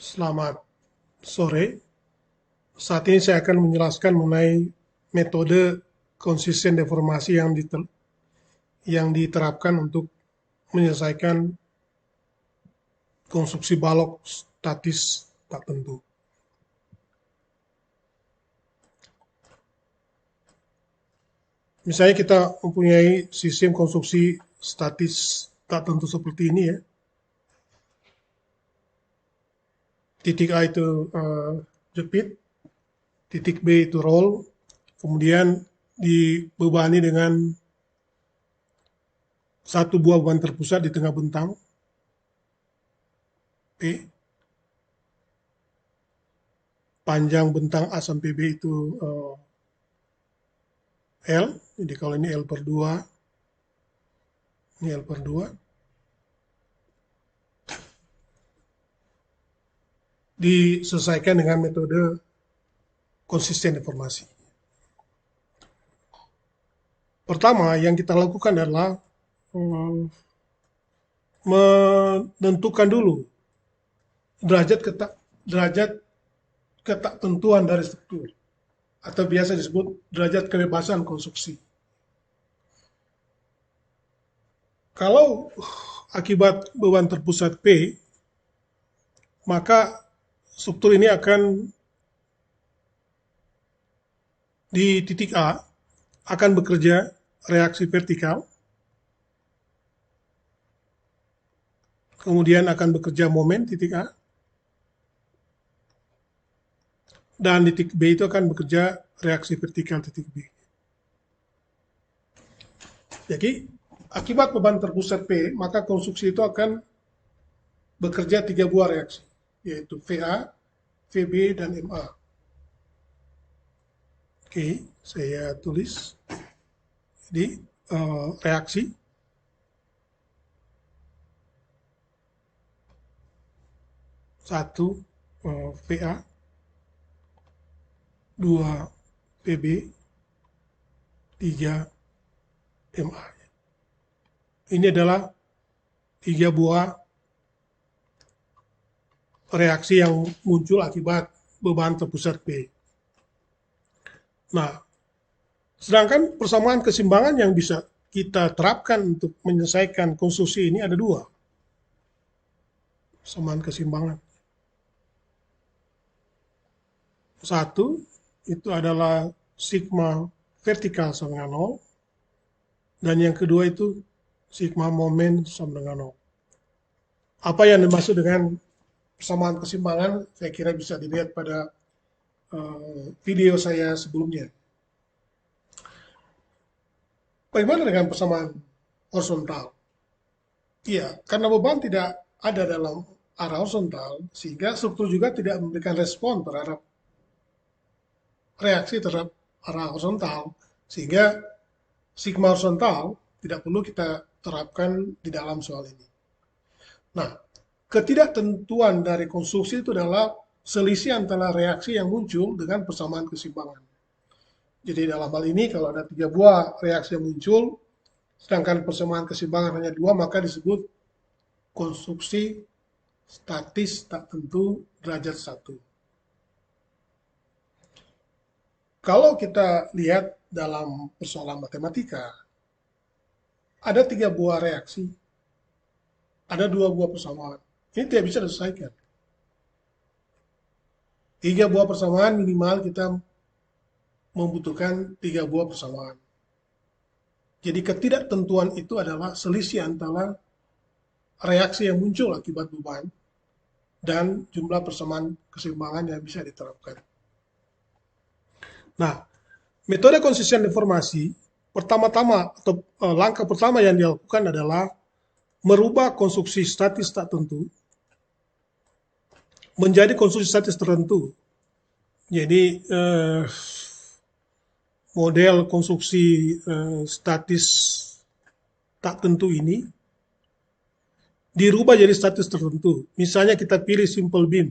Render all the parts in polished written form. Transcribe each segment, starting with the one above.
Selamat sore. Saat ini saya akan menjelaskan mengenai metode konsisten deformasi yang diterapkan untuk menyelesaikan konstruksi balok statis tak tentu. Misalnya kita mempunyai sistem konstruksi statis tak tentu seperti ini ya. Titik A itu jepit, titik B itu roll, kemudian dibebani dengan satu buah beban terpusat di tengah bentang P. Panjang bentang A sampai B itu L. Jadi kalau ini L per 2, ini L per 2. Diselesaikan dengan metode konsisten deformasi. Pertama, yang kita lakukan adalah menentukan dulu derajat ketak tentuan dari struktur atau biasa disebut derajat kebebasan konstruksi. Kalau akibat beban terpusat P, maka struktur ini akan di titik A akan bekerja reaksi vertikal, kemudian akan bekerja momen titik A, dan di titik B itu akan bekerja reaksi vertikal titik B. Jadi, akibat beban terpusat P, maka konstruksi itu akan bekerja 3 buah reaksi, yaitu VA, VB, dan MA. Oke, saya tulis. Jadi, reaksi satu VA, 2 VB, 3 MA. Ini adalah 3 buah reaksi yang muncul akibat beban terpusat P. Nah, sedangkan persamaan keseimbangan yang bisa kita terapkan untuk menyelesaikan konstruksi ini ada 2. Persamaan keseimbangan. Satu, itu adalah sigma vertikal sama dengan 0. Dan yang kedua itu sigma momen sama dengan 0. Apa yang dimaksud dengan persamaan keseimbangan, saya kira bisa dilihat pada video saya sebelumnya. Bagaimana dengan persamaan horizontal? Iya, karena beban tidak ada dalam arah horizontal, sehingga struktur juga tidak memberikan respon terhadap reaksi terhadap arah horizontal, sehingga sigma horizontal tidak perlu kita terapkan di dalam soal ini. Nah, ketidaktentuan dari konstruksi itu adalah selisih antara reaksi yang muncul dengan persamaan keseimbangan. Jadi dalam hal ini kalau ada 3 buah reaksi yang muncul, sedangkan persamaan keseimbangan hanya 2, maka disebut konstruksi statis tak tentu derajat 1. Kalau kita lihat dalam persoalan matematika, ada 3 buah reaksi, ada 2 buah persamaan. Ini tidak bisa diselesaikan. 3 buah persamaan minimal kita membutuhkan 3 buah persamaan. Jadi ketidaktentuan itu adalah selisih antara reaksi yang muncul akibat beban dan jumlah persamaan keseimbangan yang bisa diterapkan. Nah, metode konsisten deformasi pertama-tama atau langkah pertama yang dilakukan adalah merubah konstruksi statis tak tentu menjadi konstruksi statis tertentu. Jadi model konstruksi statis tak tentu ini dirubah jadi statis tertentu. Misalnya kita pilih simple beam.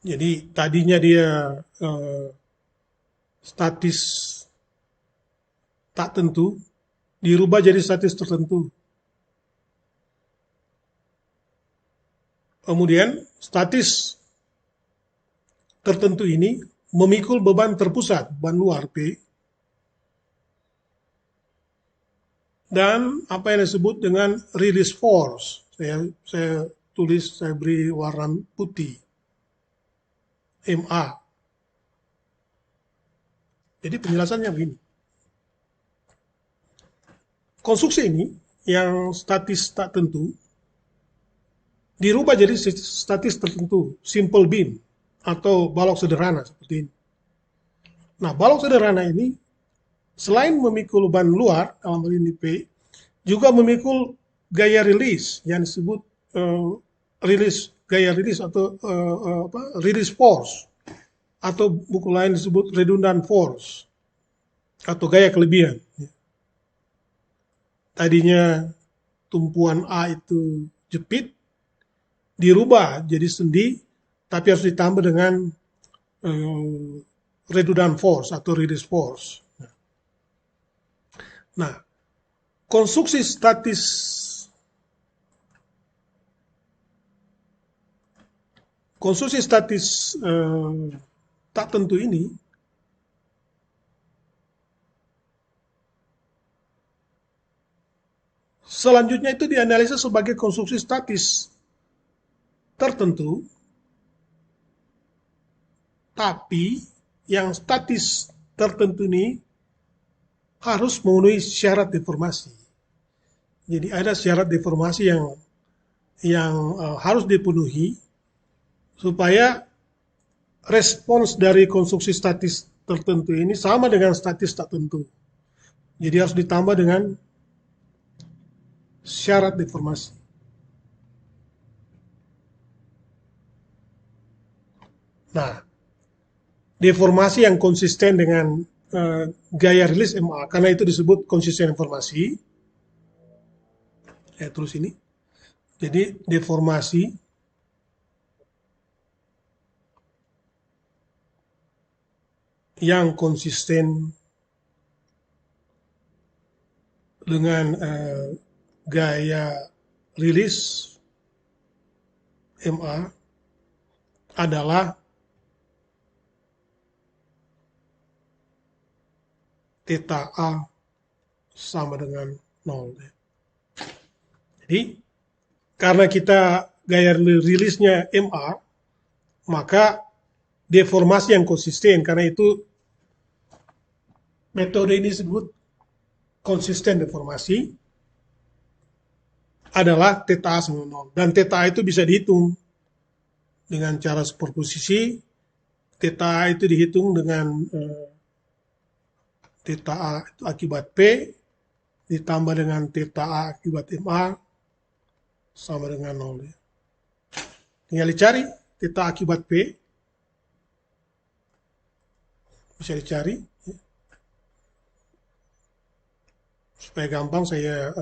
Jadi tadinya dia statis tak tentu, dirubah jadi statis tertentu. Kemudian statis tertentu ini memikul beban terpusat, beban luar P, dan apa yang disebut dengan release force. Saya tulis, saya beri warna putih, MA. Jadi penjelasannya begini. Konstruksi ini yang statis tak tentu dirubah jadi statis tertentu, simple beam atau balok sederhana seperti ini. Nah, balok sederhana ini selain memikul beban luar dalam hal ini P, juga memikul gaya rilis yang disebut gaya rilis atau release force, atau buku lain disebut redundant force atau gaya kelebihan. Tadinya tumpuan A itu jepit, dirubah jadi sendi, tapi harus ditambah dengan redundant force atau release force. Nah, konstruksi statis tak tentu ini selanjutnya itu dianalisa sebagai konstruksi statis tertentu, tapi yang statis tertentu ini harus memenuhi syarat deformasi. Jadi ada syarat deformasi yang harus dipenuhi supaya respons dari konstruksi statis tertentu ini sama dengan statis tak tentu. Jadi harus ditambah dengan syarat deformasi. Nah, deformasi yang konsisten dengan gaya rilis MA, karena itu disebut konsisten deformasi. Terus ini. Jadi deformasi yang konsisten dengan gaya rilis MA adalah theta A sama dengan 0. Jadi, karena kita gaya rilisnya MA, maka deformasi yang konsisten, karena itu metode ini disebut konsisten deformasi, adalah theta A sama 0. Dan theta A itu bisa dihitung dengan cara superposisi. Theta A itu dihitung dengan theta A itu akibat P, ditambah dengan theta A akibat MA, sama dengan 0. Tinggal dicari theta akibat P, bisa dicari. Supaya gampang saya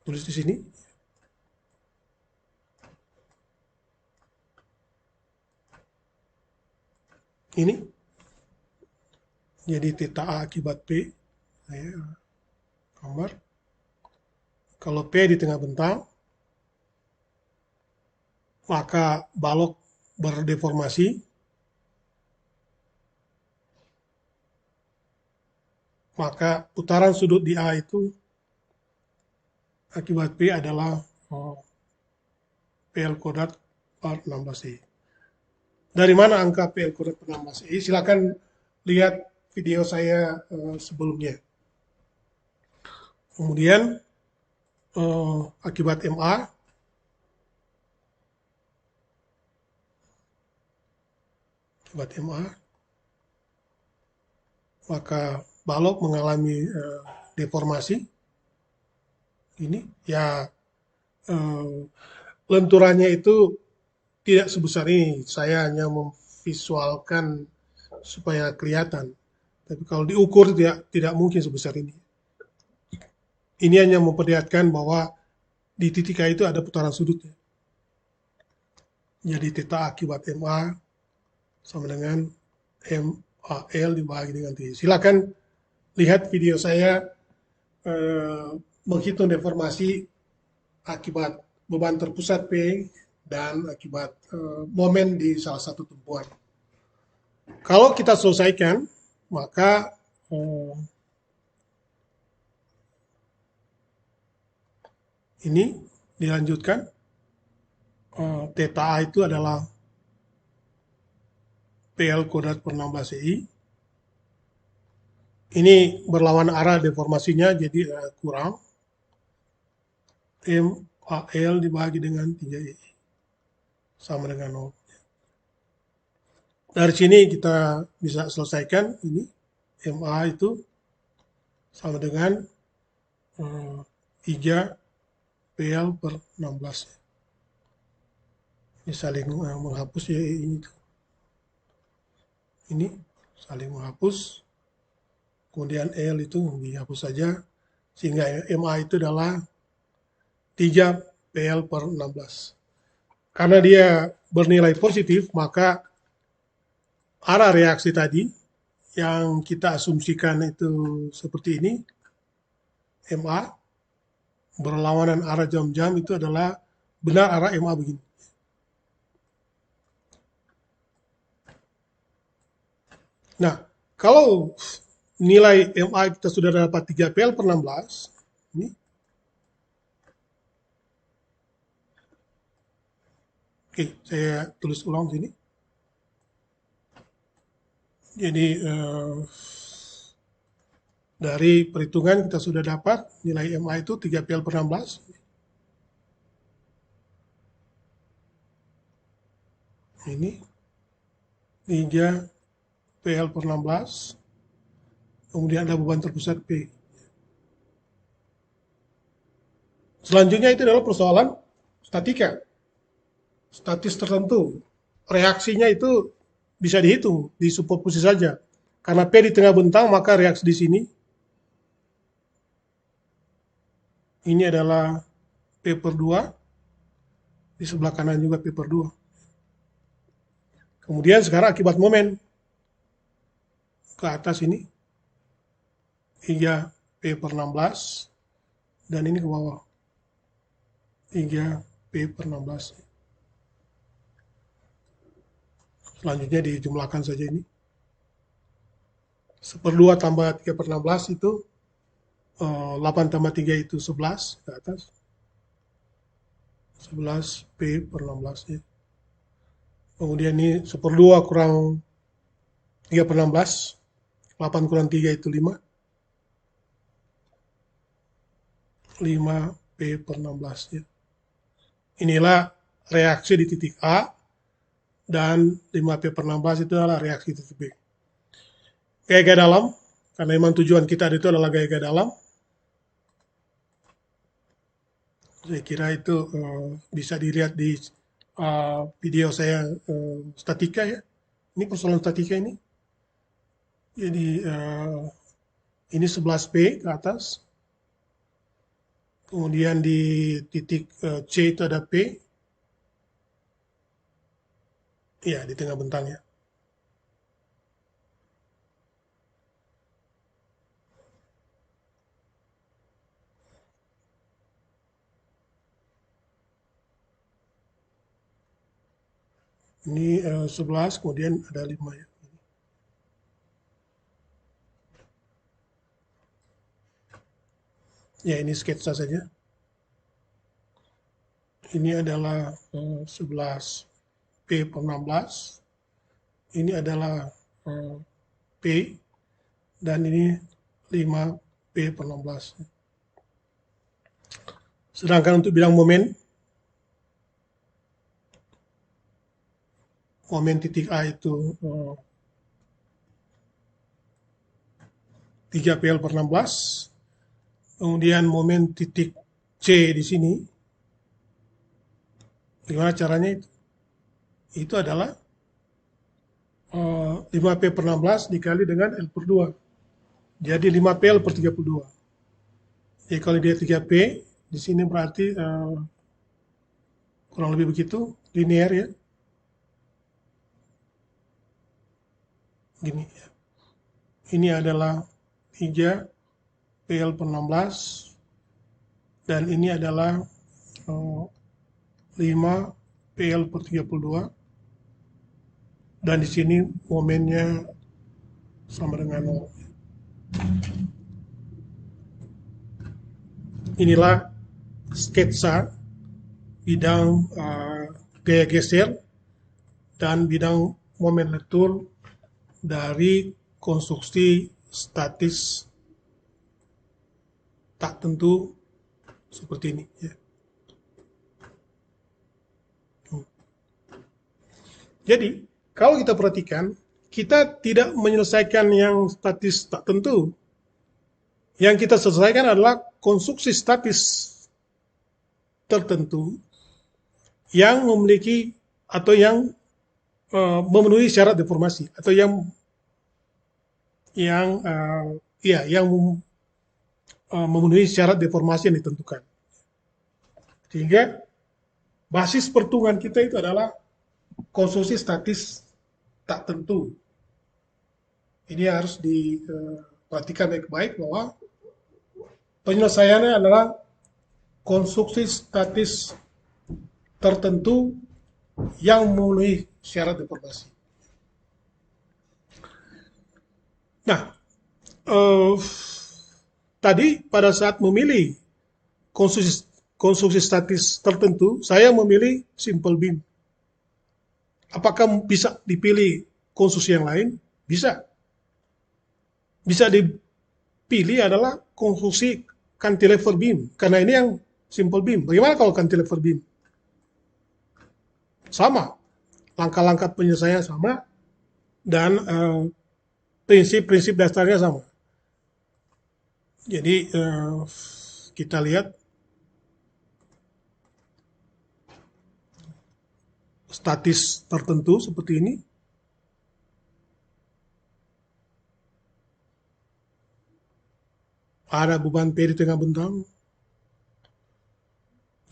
tulis di sini. Ini. Jadi theta A akibat P. Saya gambar. Kalau P di tengah bentang, maka balok berdeformasi, maka putaran sudut di A itu akibat P adalah PL kodrat per 16i. Dari mana angka PL kodrat per 16i? Silakan lihat video saya sebelumnya. Kemudian akibat MA, maka balok mengalami deformasi. Ini ya lenturannya itu tidak sebesar ini. Saya hanya memvisualkan supaya kelihatan. Tapi kalau diukur tidak mungkin sebesar ini. Ini hanya memperlihatkan bahwa di titik A itu ada putaran sudutnya. Jadi theta akibat MA sama dengan MAL dibagi dengan T. Silakan lihat video saya menghitung deformasi akibat beban terpusat P dan akibat momen di salah satu tumpuan. Kalau kita selesaikan, maka ini dilanjutkan. Theta A itu adalah PL kuadrat per 16 CI. Ini berlawan arah deformasinya, jadi kurang. MAL dibagi dengan 3I. Sama dengan 0. Dari sini kita bisa selesaikan ini. MA itu sama dengan 3 PL per 16. Ini saling menghapus ya ini tuh. Ini saling menghapus. Kemudian L itu dihapus saja. Sehingga MA itu adalah 3 PL per 16. Karena dia bernilai positif, maka arah reaksi tadi yang kita asumsikan itu seperti ini, MA, berlawanan arah jam-jam itu adalah benar arah MA begini. Nah, kalau nilai MA kita sudah dapat 3 PL per 16, ini. Oke, saya tulis ulang sini. Jadi dari perhitungan kita sudah dapat nilai MA itu 3 PL per 16. Ini 3 PL per 16. Kemudian ada beban terpusat P. Selanjutnya itu adalah persoalan statika. Statis tertentu. Reaksinya itu bisa dihitung, di superposisi saja. Karena P di tengah bentang, maka reaksi di sini. Ini adalah P per 2. Di sebelah kanan juga P per 2. Kemudian sekarang akibat momen. Ke atas ini. 3 P per 16. Dan ini ke bawah. 3 P per 16. Selanjutnya dijumlahkan saja ini. 1/2 tambah 3 per 16 itu 8 tambah 3 itu 11 ke atas. 11 P per 16 ya. Kemudian ini 1/2 kurang 3 per 16. 8 kurang 3 itu 5. 5 P per 16 ya. Inilah reaksi di titik A. Dan 5 P per 16 itu adalah reaksi titik B. Gaya dalam, karena memang tujuan kita itu adalah gaya dalam. Saya kira itu bisa dilihat di video saya statika ya. Ini persoalan statika ini. Jadi ini 11 P ke atas. Kemudian di titik C itu ada P. Ya, di tengah bentangnya. Ini 11, kemudian ada 5 ya. Ya, ini sketsa saja. Ini adalah 11 P per 16. Ini adalah P. Dan ini 5 P per 16. Sedangkan untuk bidang momen titik A itu 3 PL per 16. Kemudian momen titik C di sini. Gimana caranya itu? Itu adalah 5 P per 16 dikali dengan L per 2. Jadi 5 PL per 32. Jadi kalau dia 3 P, di sini berarti kurang lebih begitu, linear ya. Gini ya. Ini adalah 3 PL per 16 dan ini adalah 5 PL per 32, dan di sini momennya sama dengan 0. Inilah sketsa bidang gaya geser dan bidang momen lentur dari konstruksi statis tak tentu seperti ini, ya. Jadi, kalau kita perhatikan, kita tidak menyelesaikan yang statis tak tentu. Yang kita selesaikan adalah konstruksi statis tertentu yang memiliki atau yang memenuhi syarat deformasi, atau yang memenuhi syarat deformasi yang ditentukan. Sehingga basis perhitungan kita itu adalah konstruksi statis tak tentu. Ini harus diperhatikan baik-baik bahwa penyelesaiannya adalah konstruksi statis tertentu yang memenuhi syarat deformasi. Nah, tadi pada saat memilih konstruksi statis tertentu, saya memilih simple beam. Apakah bisa dipilih konstruksi yang lain? Bisa. Bisa dipilih adalah konstruksi cantilever beam, karena ini yang simple beam. Bagaimana kalau cantilever beam? Sama, langkah-langkah penyelesaiannya sama, dan prinsip-prinsip dasarnya sama. Jadi kita lihat statis tertentu seperti ini. Ada beban P di tengah bentang.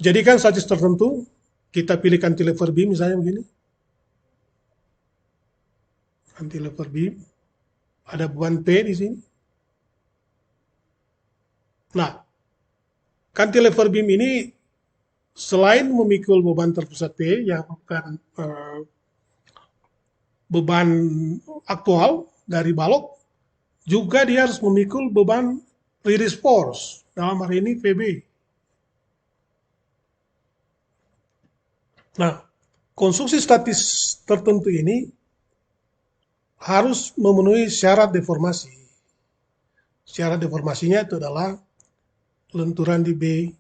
Jadikan statis tertentu, kita pilih cantilever beam misalnya begini. Cantilever beam, ada beban P di sini. Nah, cantilever beam ini selain memikul beban terpusat P yang bukan beban aktual dari balok, juga dia harus memikul beban release force, dalam hari ini VB. Nah, konstruksi statis tertentu ini harus memenuhi syarat deformasi. Syarat deformasinya itu adalah lenturan di B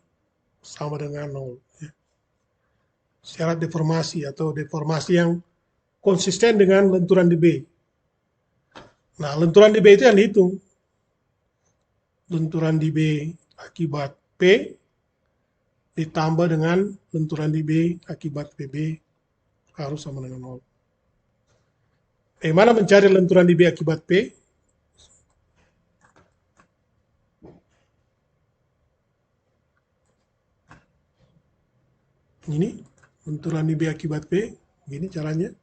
sama dengan 0. Syarat deformasi atau deformasi yang konsisten dengan lenturan di B. Nah, lenturan di B itu yang dihitung. Lenturan di B akibat P ditambah dengan lenturan di B akibat PB harus sama dengan 0. Bagaimana mencari lenturan di B akibat P? Ini lenturan di B akibat P, gini caranya.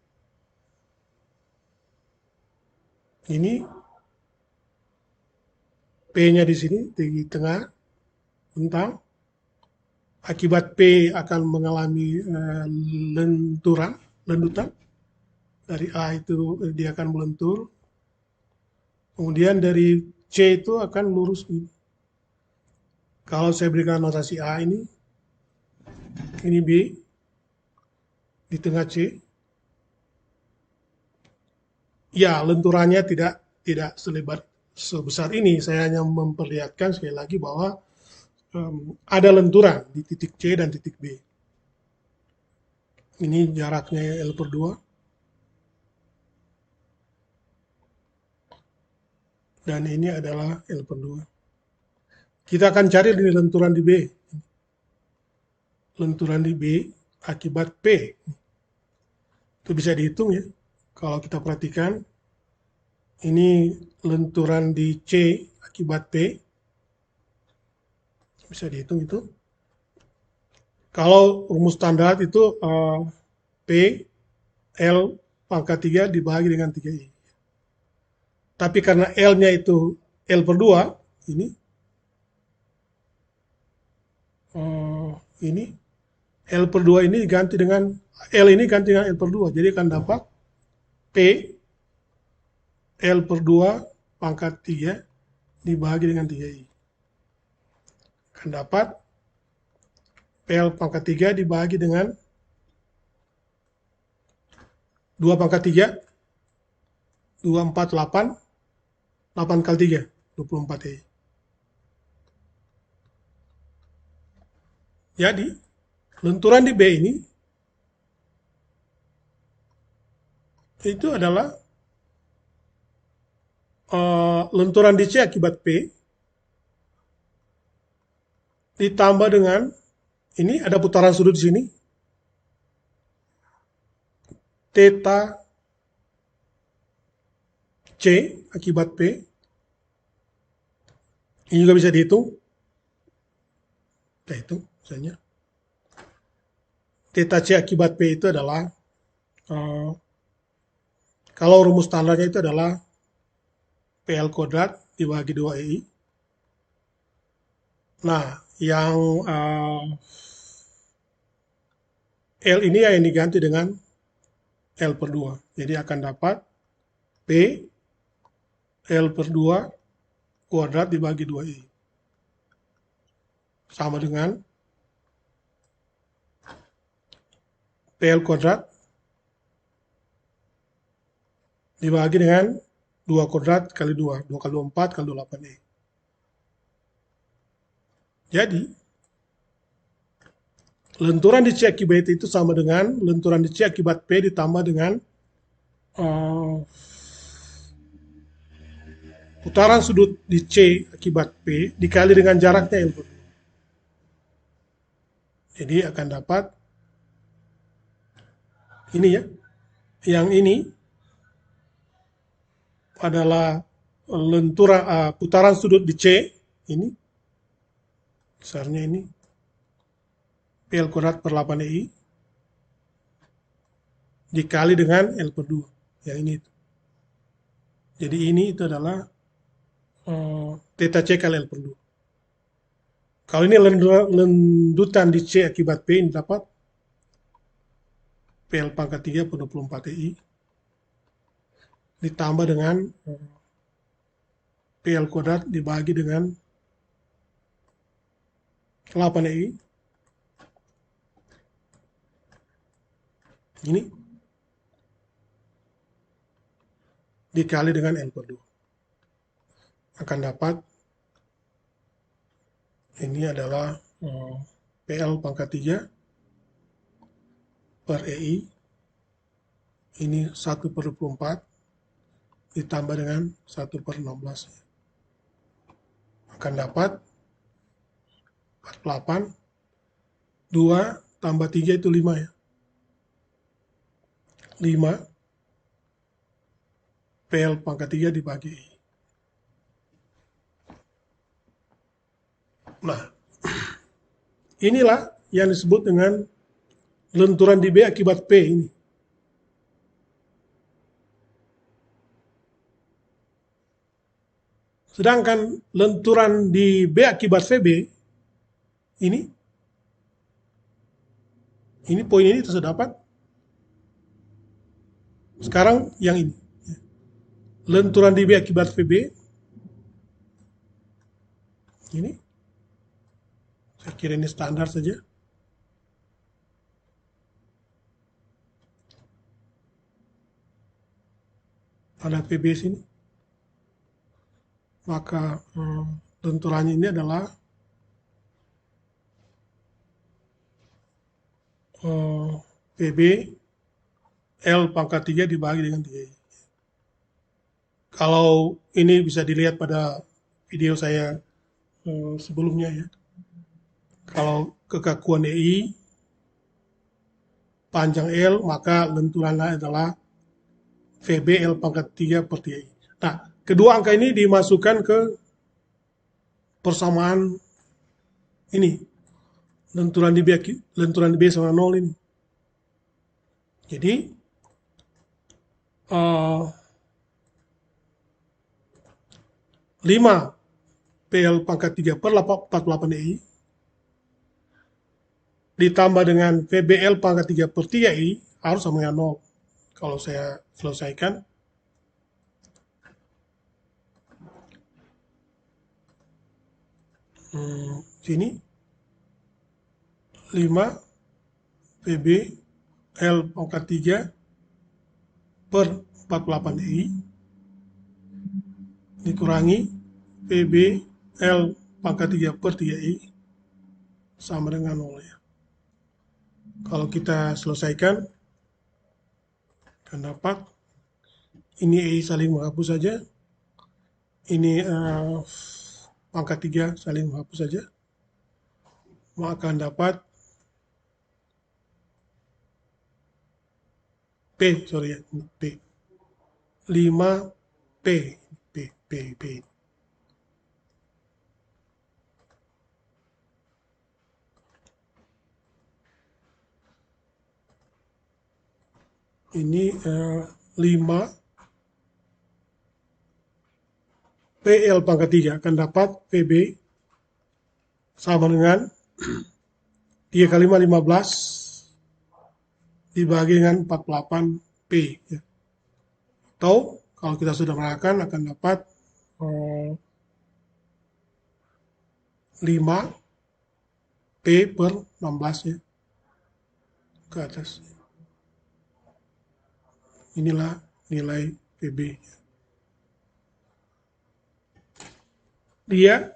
Ini P-nya di sini, di tengah bentang. Akibat P akan mengalami lendutan. Dari A itu dia akan melentur. Kemudian dari C itu akan lurus. Kalau saya berikan notasi A ini B, di tengah C. Ya, lenturannya tidak sebesar ini. Saya hanya memperlihatkan sekali lagi bahwa ada lenturan di titik C dan titik B. Ini jaraknya L per 2. Dan ini adalah L per 2. Kita akan cari di lenturan di B. Lenturan di B akibat P. Itu bisa dihitung ya. Kalau kita perhatikan, ini lenturan di C akibat P. Bisa dihitung itu. Kalau rumus standar itu P, L pangkat 3 dibagi dengan 3I. Tapi karena L-nya itu L per 2, ini L per 2 ini ganti dengan L ini ganti dengan L per 2. Jadi akan dapat P L per 2 pangkat 3 dibagi dengan 3I. Akan dapat PL pangkat 3 dibagi dengan 2 pangkat 3, 2, 4, 8, 8 kali 3, 24I. Jadi, lenturan di B ini itu adalah lenturan di C akibat P ditambah dengan ini ada putaran sudut di sini theta C akibat P ini juga bisa dihitung. Kita hitung misalnya theta C akibat P itu adalah kalau rumus standarnya itu adalah PL kuadrat dibagi 2EI. Nah, yang L ini yang diganti dengan L per 2. Jadi akan dapat P L per 2 kuadrat dibagi 2I. Sama dengan PL kuadrat dibagi dengan 2 kuadrat kali 2. 2 kali 4 kali 28I. Jadi, lenturan di C akibat itu sama dengan lenturan di C akibat P ditambah dengan putaran sudut di C akibat P dikali dengan jaraknya L per 2. Jadi akan dapat ini ya. Yang ini adalah lenturan putaran sudut di C ini besarnya ini PL kuadrat per 8EI dikali dengan L per 2 yang ini. Jadi ini itu adalah theta C kali L per 2. Kalau ini lendutan di C akibat P ini dapat PL pangkat 3 per 24EI ditambah dengan PL kuadrat dibagi dengan 8EI. Ini dikali dengan L per 2. Akan dapat ini adalah PL pangkat 3 per EI. Ini 1 per 24 ditambah dengan 1 per 16. Akan dapat 48. 2 tambah 3 itu 5 ya. 5 PL pangkat 3 dibagi I. Nah, inilah yang disebut dengan lenturan di B akibat P ini. Sedangkan lenturan di B akibat VB ini poin ini terdapat. Sekarang yang ini. Lenturan di B akibat VB ini. Saya kira ini standar saja. Pada PB sini. Maka lenturannya ini adalah PB L pangkat 3 dibagi dengan 3I. Kalau ini bisa dilihat pada video saya sebelumnya ya. Kalau kekakuan EI panjang L, maka lenturannya adalah VB L pangkat 3 per 3I. Nah, kedua angka ini dimasukkan ke persamaan ini. Lenturan di B sama 0 ini. Jadi, 5 PL pangkat 3 per 48EI ditambah dengan VBL pangkat 3 per 3I harus sama dengan 0. Kalau saya selesaikan, sini 5 VBL pangkat 3 per 48I dikurangi VBL pangkat 3 per 3I sama dengan 0 ya. Kalau kita selesaikan, akan dapat ini I saling menghapus saja, ini pangkat 3 saling menghapus saja, maka akan dapat P, sorry ya, P, 5P, P. Ini 5 PL pangkat 3 akan dapat PB sama dengan 3 kali 5, 15 dibagi dengan 48P ya. Atau kalau kita sudah menggunakan akan dapat 5P per 16 ya, ke atas. Inilah nilai PB. Dia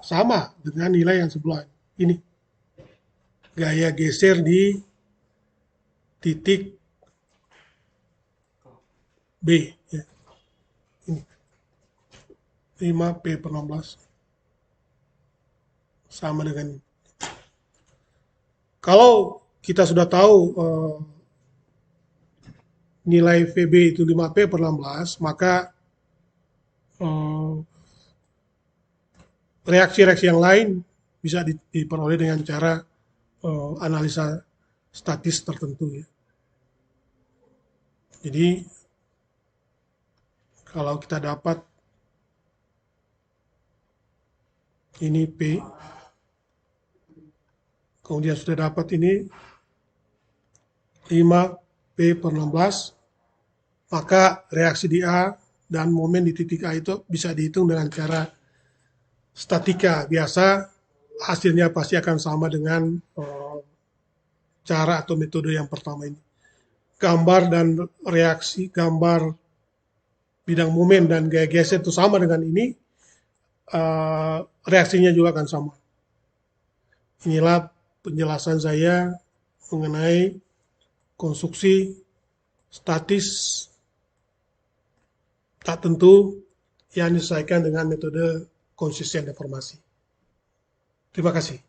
sama dengan nilai yang sebelah ini. Gaya geser di titik B ya. Ini 5P per 16 sama dengan ini. Kalau kita sudah tahu nilai VB itu 5P per 16, maka reaksi-reaksi yang lain bisa diperoleh dengan cara analisa statis tertentu ya. Jadi kalau kita dapat ini P, kemudian sudah dapat ini 5P per 16, maka reaksi di A dan momen di titik A itu bisa dihitung dengan cara statika. Biasa hasilnya pasti akan sama dengan cara atau metode yang pertama ini. Gambar dan reaksi, gambar bidang momen dan gaya geser itu sama dengan ini, reaksinya juga akan sama. Inilah penjelasan saya mengenai konstruksi statis tak tentu yang disesuaikan dengan metode konsisten deformasi. Terima kasih.